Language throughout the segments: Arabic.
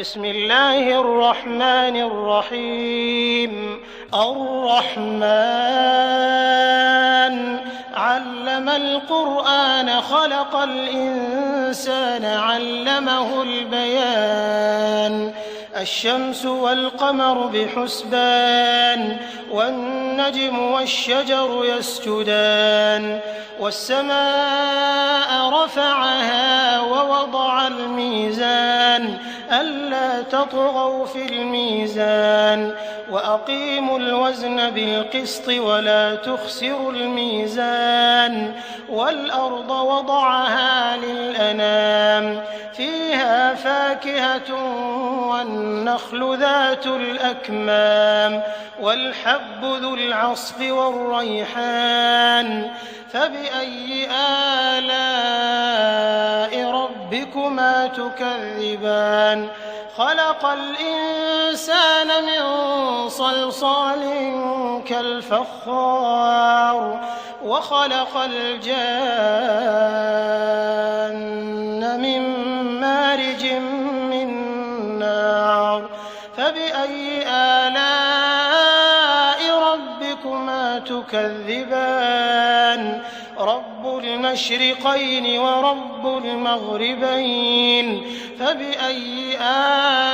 بسم الله الرحمن الرحيم. الرحمن علم القرآن خلق الإنسان علمه البيان. الشمس والقمر بحسبان والنجم والشجر يسجدان والسماء رفعها ووضع الميزان ألا تطغوا في الميزان وأقيموا الوزن بالقسط ولا تخسروا الميزان والأرض وضعها للأنام فيها فاكهة والنخل ذات الأكمام والحب ذو العصف والريحان فبأي آلاء ربكما تكذبان. خلق الإنسان من صلصال كالفخار وخلق الجان من مارج من نار فبأي آلاء ربكما تكذبان. رب المشرقين ورب المغربين فبأي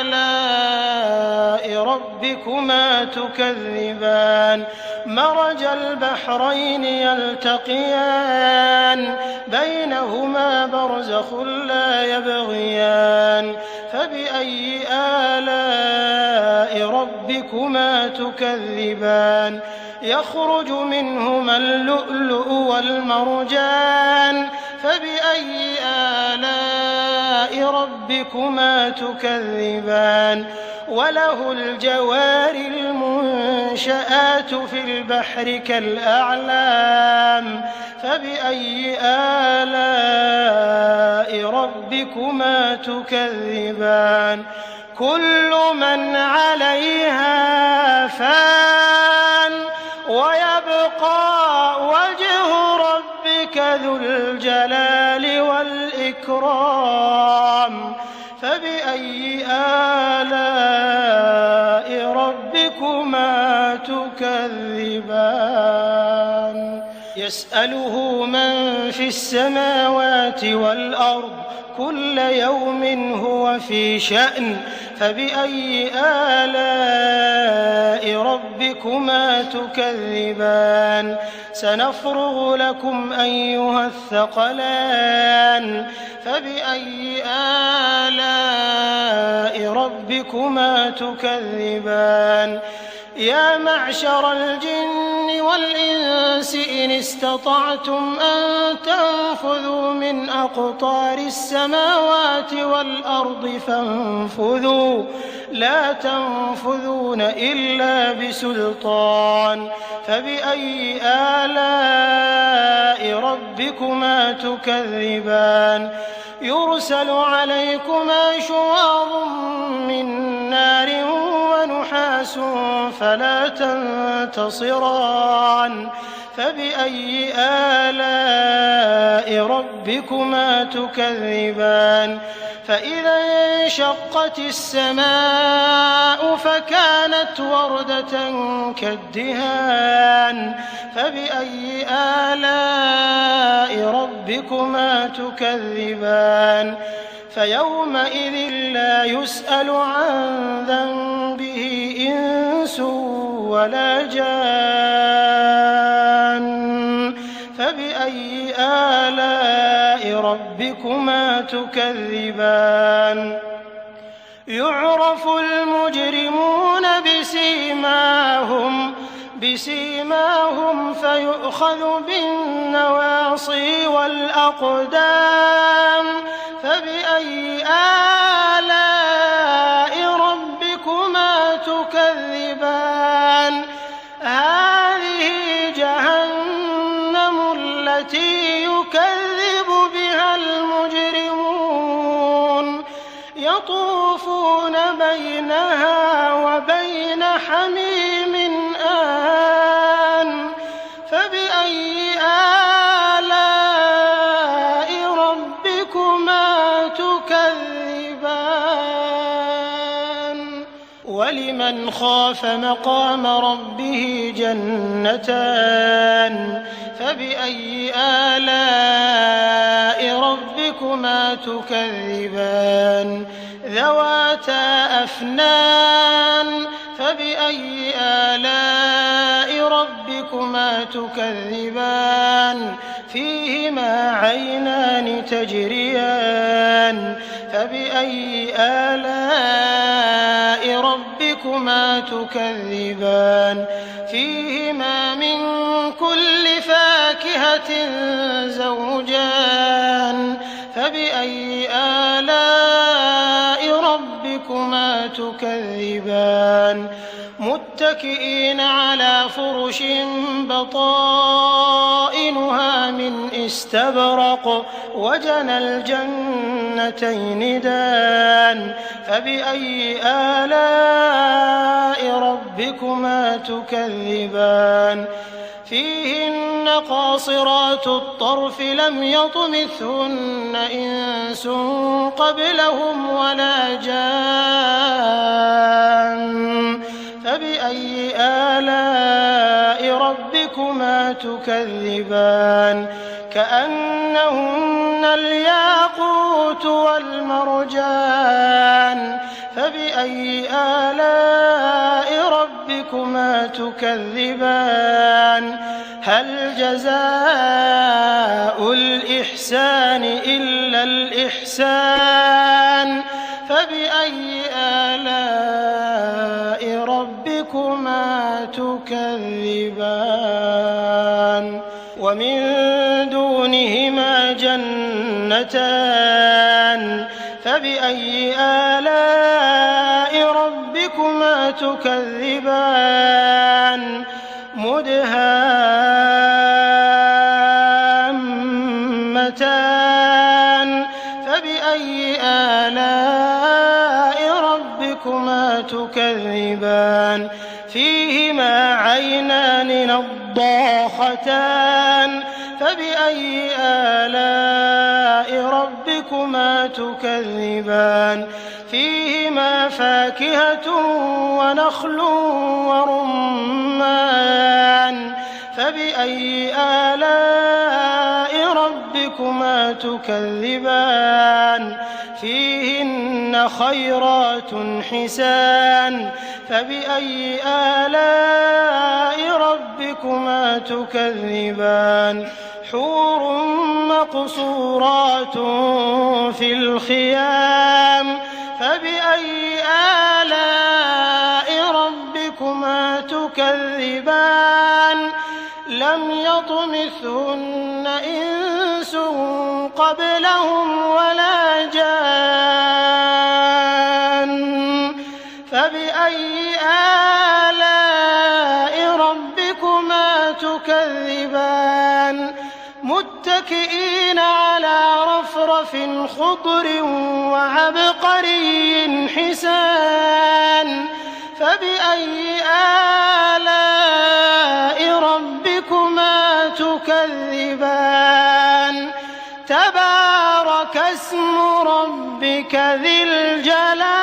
آلاء ربكما تكذبان. مرج البحرين يلتقيان بينهما برزخ لا يبغيان فبأي آلاء ربكما تكذبان. يخرج منهما اللؤلؤ والمرجان فبأي آلاء ربكما تكذبان. وله الجوار المنشآت في البحر كالأعلام فبأي آلاء ربكما تكذبان. كل من عليها فان ويبقى وجه ربك ذو الجلال والإكرام فبأي آلاء ربكما تكذبان. يسأله من في السماوات والأرض كل يوم هو في شأن فبأي آلاء ربكما تكذبان. سنفرغ لكم أيها الثقلان فبأي آلاء ربكما تكذبان. يا معشر الجن والإنس إن استطعتم أن تنفذوا من أقطار السماوات والأرض فانفذوا لا تنفذون إلا بسلطان فبأي آلاء ربكما تكذبان. يرسل عليكما شواظ من نار ونحاس فلا تنتصران فبأي آلاء ربكما تكذبان. فإذا انشقت السماء فكانت وردة كالدهان فبأي آلاء ربكما تكذبان. فيومئذ لا يسأل عن ذنبه إنس ولا جان فبأي آلاء ربكما تكذبان. يعرف المجرمون بسيماهم فيؤخذ بالنواصي والأقدام فبأي آلاء ربكما تكذبان. هذه جهنم التي يكذب بها المجرمون يطوفون بينها وبين حميم آن فبأي آلاء ربكما تكذبان. ولمن خاف مقام ربه جنتان فبأي آلاء ربكما تكذبان ذواتا أفنان فبأي آلاء ربكما تكذبان فيهما عينان تجريان فبأي آلاء ربكما تكذبان فيهما من كل فاكهة زوجان فبأي آلاء ربكما تكذبان متكئين على فرش بطائنها من استبرق وجنى الجنتين دان فبأي آلاء ربكما تكذبان فيهن قاصرات الطرف لم يطمثهن إنس قبلهم ولا جان فبأي آلاء ربكما تكذبان كأنهن الياقوت والمرجان فبأي آلاء ربكما تكذبان هل جزاء الإحسان إلا الإحسان فبأي آلاء ربكما تكذبان ومن دونهما جنتان فبأي آلاء ربكما تكذبان مدهامتان فبأي آلاء ربكما تكذبان فيهما عينان نضاختان فبأي آلاء ربكما تكذبان فيهما فاكهة ونخل ورمان فبأي آلاء ربكما تكذبان فيهن خيرات حسان فبأي آلاء ربكما تكذبان حور مقصورات في الخيام فبأي آلاء ربكما تكذبان لم يطمثهن إنس قبلهم ولا جان فبأي آلاء ربكما تكذبان متكئين على رفرف خضر وعبقري حسان فبأي آلاء ربكما تكذبان تبارك اسم ربك ذي الجلال